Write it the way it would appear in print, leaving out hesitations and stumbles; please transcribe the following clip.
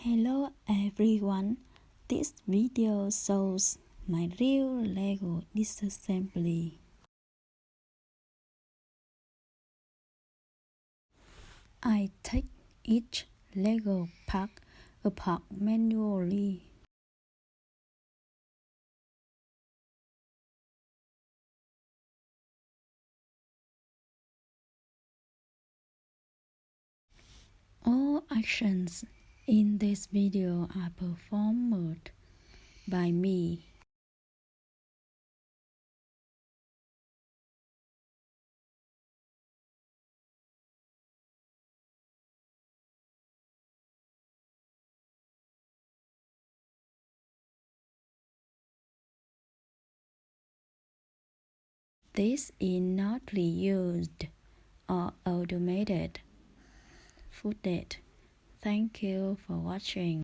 Hello everyone, this video shows my real Lego disassembly. I take each Lego part apart manually. All actions in this video are performed by me. This is not reused or automated footage. Thank you for watching.